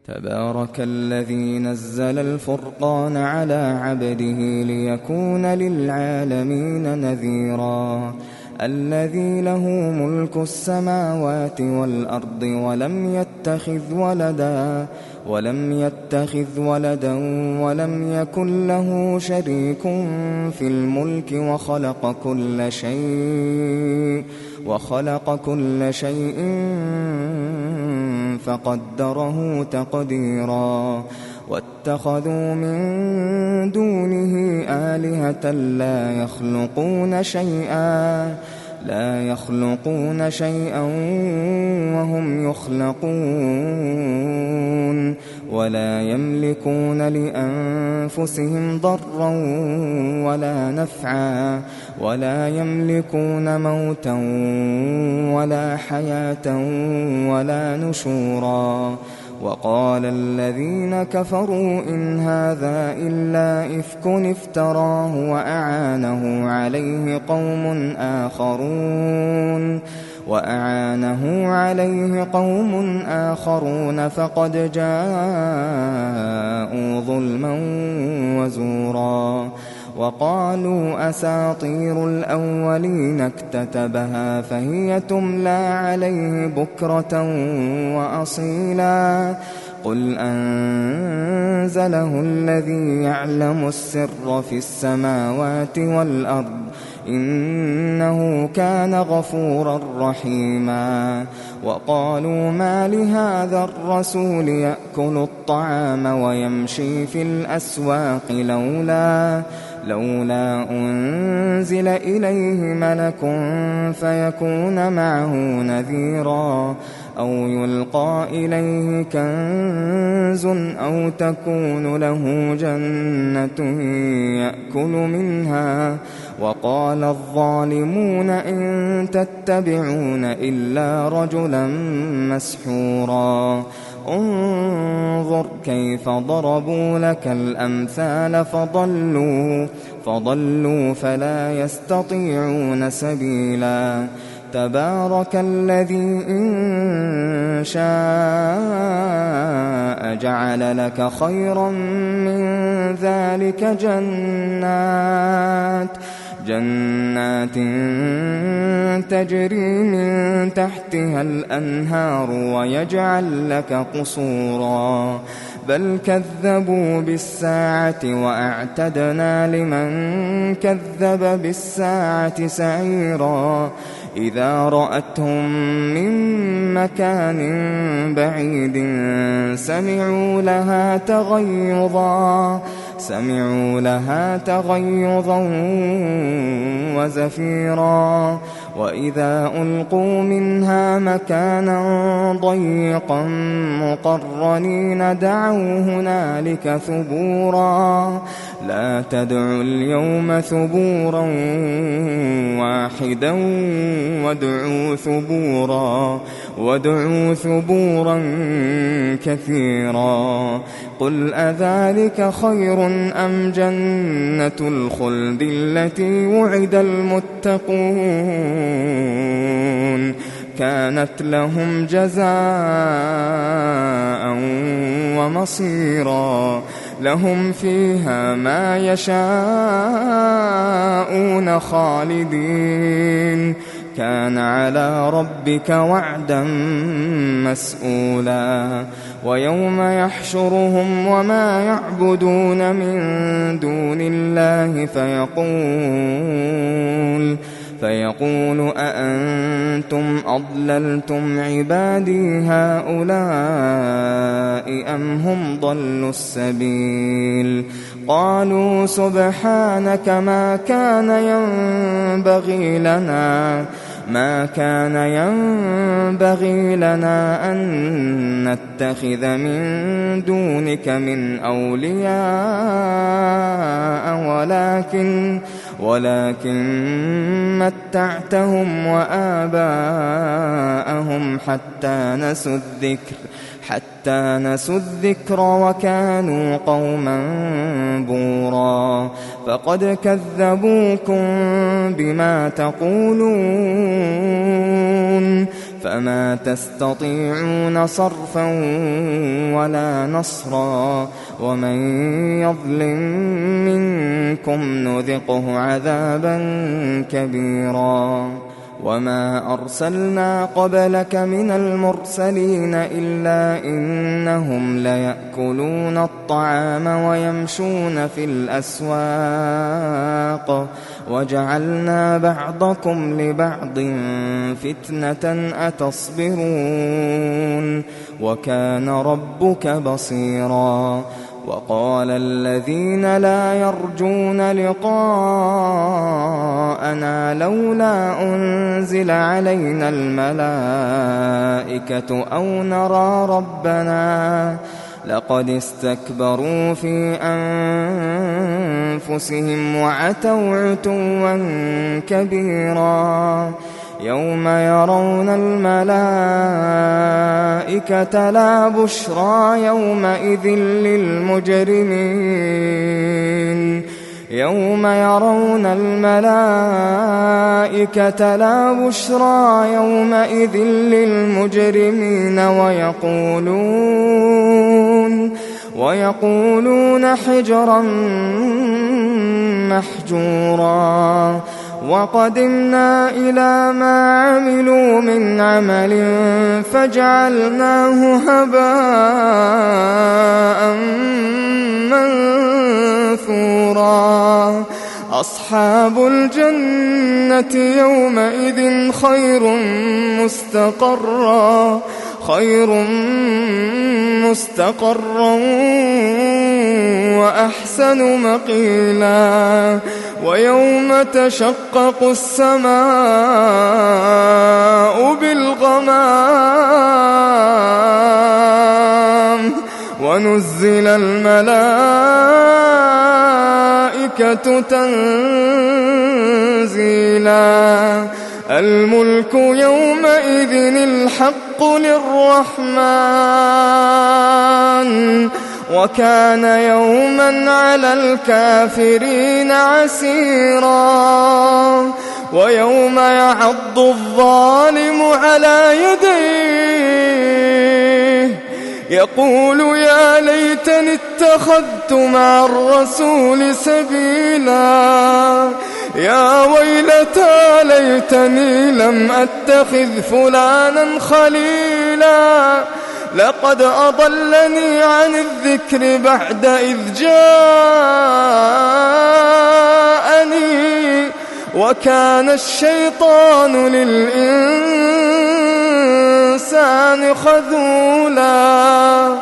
تبارك الذي نزل الفرقان على عبده ليكون للعالمين نذيرا الذي له ملك السماوات والأرض ولم يتخذ ولدا ولم يكن له شريك في الملك وخلق كل شيء فقدره تقديرا واتخذوا من دونه آلهة لا يخلقون شيئا وهم يخلقون ولا يملكون لأنفسهم ضرا ولا نفعا ولا يملكون موتا ولا حياة ولا نشورا وقال الذين كفروا إن هذا إلا إفك افتراه وأعانه عليه قوم آخرون فقد جاءوا ظلما وزورا وقالوا أساطير الأولين اكتتبها فهي تملى عليه بكرة وأصيلا قل أنزله الذي يعلم السر في السماوات والأرض إنه كان غفورا رحيما وقالوا ما لهذا الرسول يأكل الطعام ويمشي في الأسواق لولا أنزل إليه ملك فيكون معه نذيرا أو يلقى إليه كنز أو تكون له جنة يأكل منها وقال الظالمون إن تتبعون إلا رجلا مسحورا انظر كيف ضربوا لك الأمثال فضلوا فلا يستطيعون سبيلا تبارك الذي إن شاء جعل لك خيرا من ذلك جنات تجري من تحتها الأنهار ويجعل لك قصورا بل كذبوا بالساعة وأعتدنا لمن كذب بالساعة سعيرا إذا رأتهم من مكان بعيد سمعوا لها تغيظا وزفيرا وإذا ألقوا منها مكانا ضيقا مقرنين دعوا هنالك ثبورا لا تدعوا اليوم ثبورا واحدا وادعوا ثبورا كثيرا قل أذلك خير أم جنة الخلد التي وعد المتقون كانت لهم جزاء ومصيرا لهم فيها ما يشاءون خالدين كان على ربك وعدا مسئولا ويوم يحشرهم وما يعبدون من دون الله فيقول أأنتم أضللتم عبادي هؤلاء أم هم ضلوا السبيل قالوا سبحانك ما كان ينبغي لنا أن نتخذ من دونك من أولياء ولكن متعتهم وآباءهم حتى نسوا الذكر وكانوا قوما بورا فقد كذبوكم بما تقولون فما تستطيعون صرفا ولا نصرا ومن يظلم منكم نذقه عذابا كبيرا وما أرسلنا قبلك من المرسلين إلا إنهم ليأكلون الطعام ويمشون في الأسواق وجعلنا بعضكم لبعض فتنة أتصبرون وكان ربك بصيرا وقال الذين لا يرجون لقاءنا لولا أنزل علينا الملائكة أو نرى ربنا لقد استكبروا في أنفسهم وعتوا عتوا كبيرا يوم يرون الملائكة لا بشرى يومئذ للمجرمين يوم يرون الملائكة لا بشرى يومئذ للمجرمين ويقولون حجرا محجورا وقدمنا إلى ما عملوا من عمل فجعلناه هباء منثورا أصحاب الجنة يومئذ خير مستقرا وأحسن مقيلا ويوم تشقق السماء بالغمام ونزل الملائكة تنزيلا الملك يومئذ الحق للرحمن وكان يوما على الكافرين عسيرا ويوم يعض الظالم على يديه يقول يا ليتني اتخذت مع الرسول سبيلا يا ويلتى ليتني لم أتخذ فلانا خليلا لقد أضلني عن الذكر بعد إذ جاءني وكان الشيطان للإنسان خذولا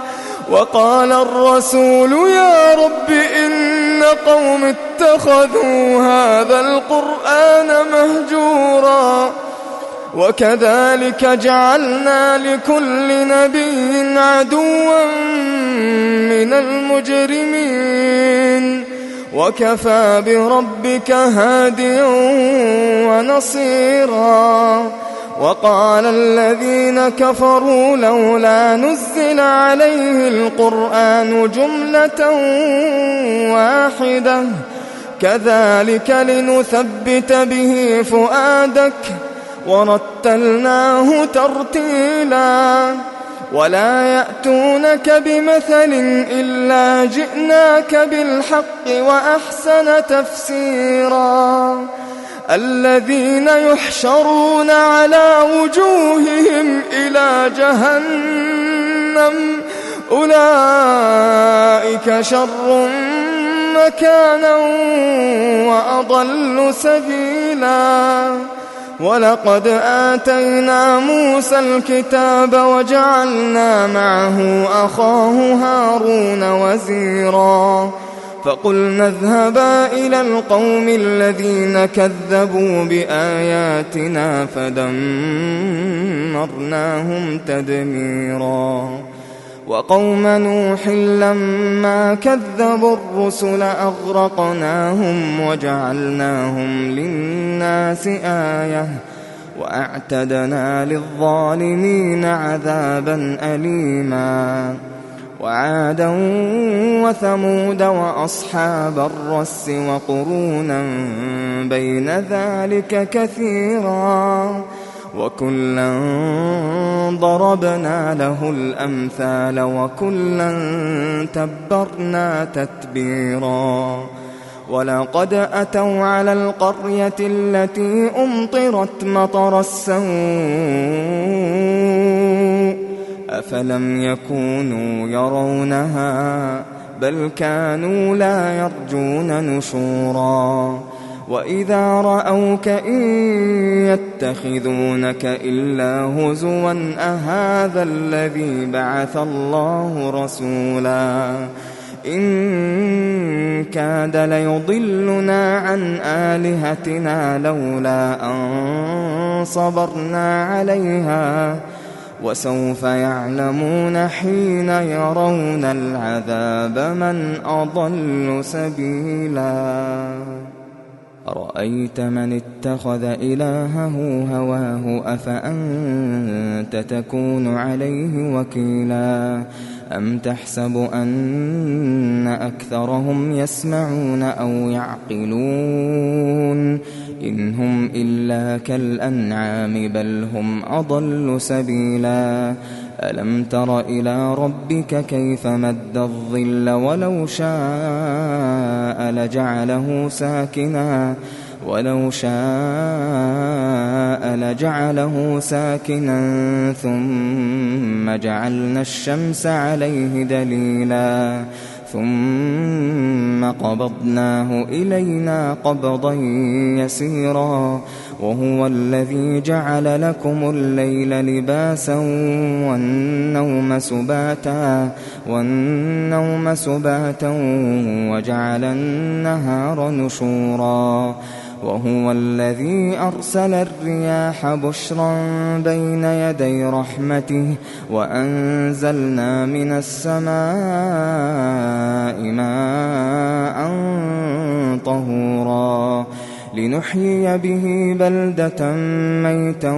وقال الرسول يا رب إن قوم اتخذوا هذا القرآن مهجورا وكذلك جعلنا لكل نبي عدوا من المجرمين وكفى بربك هاديا ونصيرا وقال الذين كفروا لولا نزل عليه القرآن جملة واحدة كذلك لنثبت به فؤادك ورتلناه ترتيلا ولا يأتونك بمثل إلا جئناك بالحق وأحسن تفسيرا الذين يحشرون على وجوههم إلى جهنم أولئك شر مكانا وأضل سبيلا ولقد آتينا موسى الكتاب وجعلنا معه أخاه هارون وزيرا فقلنا اذهبا إلى القوم الذين كذبوا بآياتنا فدمرناهم تدميرا وقوم نوح لما كذبوا الرسل أغرقناهم وجعلناهم للناس آية وأعتدنا للظالمين عذابا أليما وعادا وثمود وأصحاب الرس وقرونا بين ذلك كثيرا وكلا ضربنا له الأمثال وكلا تبرنا تتبيرا ولقد أتوا على القرية التي أمطرت مطر السوء أفلم يكونوا يرونها بل كانوا لا يرجون نشورا وإذا رأوك إن يتخذونك إلا هزوا أهذا الذي بعث الله رسولا إن كاد ليضلنا عن آلهتنا لولا أن صبرنا عليها وسوف يعلمون حين يرون العذاب من أضل سبيلا أرأيت من اتخذ إلهه هواه أفأنت تكون عليه وكيلا أم تحسب أن أكثرهم يسمعون أو يعقلون إن هم إلا كالأنعام بل هم أضل سبيلا ألم تر إلى ربك كيف مد الظل ولو شاء لجعله ساكنا ثم جعلنا الشمس عليه دليلا ثم قبضناه إلينا قبضا يسيرا وهو الذي جعل لكم الليل لباسا والنوم سباتا وجعل النهار نشورا وهو الذي أرسل الرياح بشرا بين يدي رحمته وأنزلنا من السماء ماء طهورا لنحيي به بلدة ميتا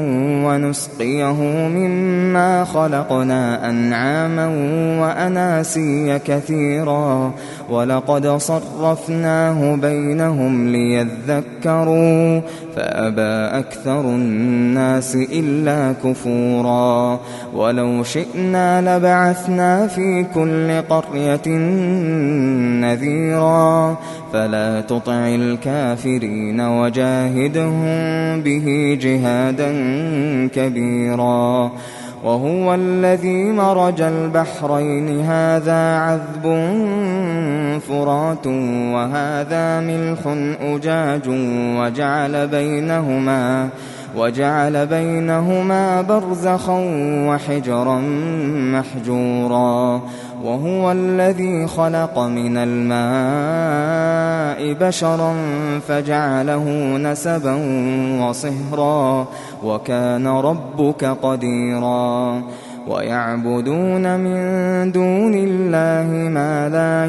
ونسقيه مما خلقنا أنعاما وأناسيا كثيرا ولقد صرفناه بينهم ليذكروا فأبى أكثر الناس إلا كفورا ولو شئنا لبعثنا في كل قرية نذيرا فلا تطع الكافرين وجاهدهم به جهادا كبيرا وهو الذي مرج البحرين هذا عذب فرات وهذا ملح أجاج وجعل بينهما برزخا وحجرا محجورا وهو الذي خلق من الماء بشرا فجعله نسبا وصهرا وكان ربك قديرا ويعبدون من دون الله ما لا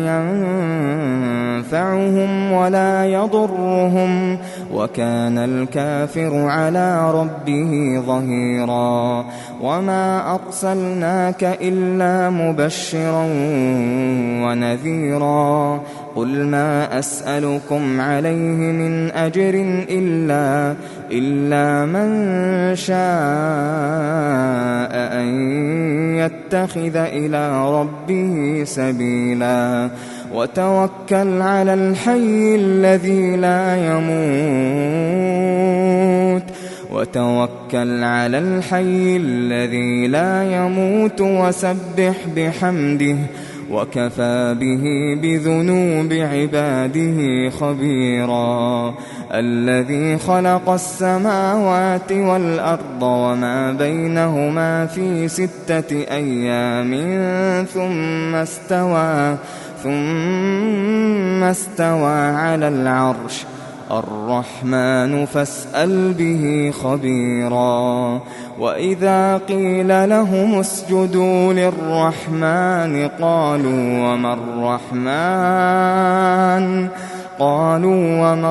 ينفعهم ولا يضرهم وكان الكافر على ربه ظهيرا وما أرسلناك إلا مبشرا ونذيرا قل ما أسألكم عليه من أجر إلا من شاء أن يتخذ إلى ربه سبيلا وتوكل على الحي الذي لا يموت وسبح بحمده وكفى به بذنوب عباده خبيرا الذي خلق السماوات والأرض وما بينهما في 6 أيام ثم استوى على العرش الرحمن فاسأل به خبيرا وإذا قيل لهم اسجدوا للرحمن قالوا وما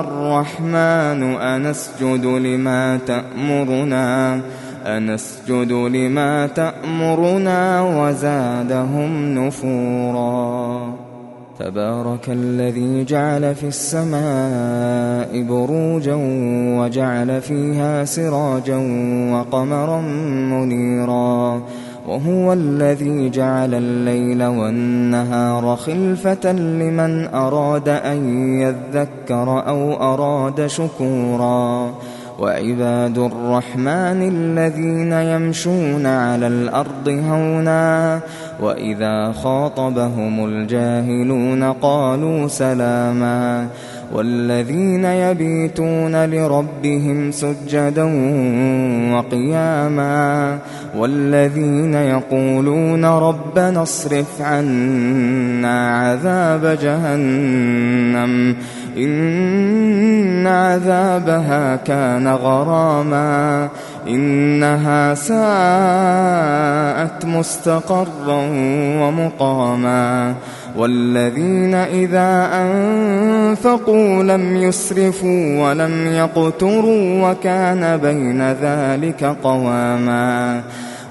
الرحمن أنسجد لما تأمرنا وزادهم نفورا. تبارك الذي جعل في السماء بروجا وجعل فيها سراجا وقمرا منيرا وهو الذي جعل الليل والنهار خلفة لمن أراد أن يذكر أو أراد شكورا وعباد الرحمن الذين يمشون على الأرض هونا وإذا خاطبهم الجاهلون قالوا سلاما والذين يبيتون لربهم سجدا وقياما والذين يقولون ربنا اصرف عنا عذاب جهنم إن عذابها كان غراما إنها ساءت مستقرا ومقاما والذين إذا أنفقوا لم يسرفوا ولم يقتروا وكان بين ذلك قواما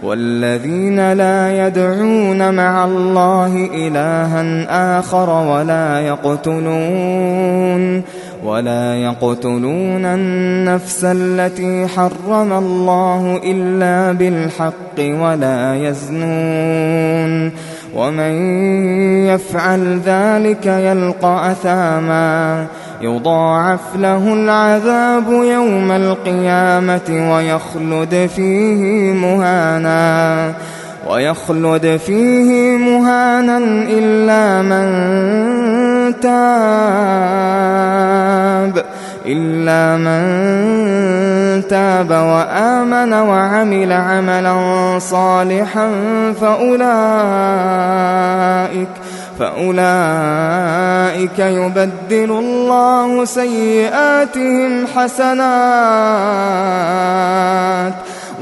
والذين لا يدعون مع الله إلها آخر ولا يقتلون النفس التي حرم الله إلا بالحق ولا يزنون ومن يفعل ذلك يلقى أثاما يضاعف له العذاب يوم القيامة ويخلد فيه مهانا إلا من تاب وآمن وعمل عملا صالحا فأولئك يبدل الله سيئاتهم حسنات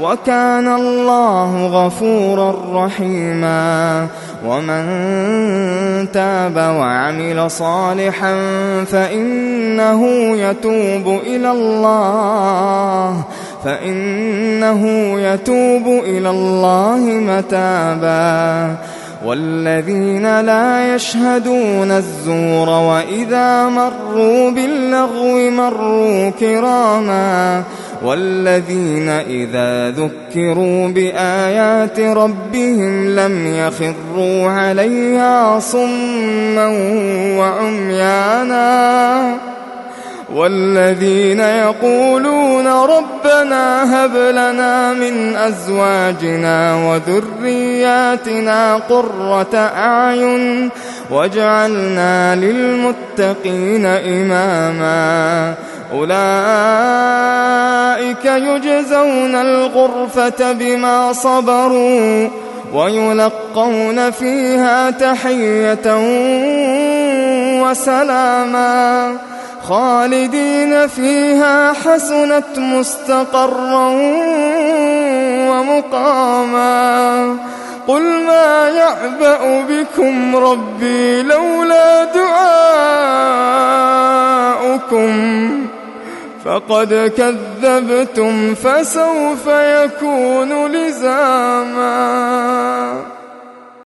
وكان الله غفورا رحيما ومن تاب وعمل صالحا فإنه يتوب إلى الله متابا والذين لا يشهدون الزور وإذا مروا باللغو مروا كراما والذين إذا ذكروا بآيات ربهم لم يخروا عليها صما وعميانا والذين يقولون ربنا هب لنا من أزواجنا وذرياتنا قرة أعين واجعلنا للمتقين إماما أولئك يجزون الغرفة بما صبروا ويلقون فيها تحية وسلاما خالدين فيها حسنت مستقرا ومقاما قل ما يعبأ بكم ربي لولا دعاؤكم فقد كذبتم فسوف يكون لزاما.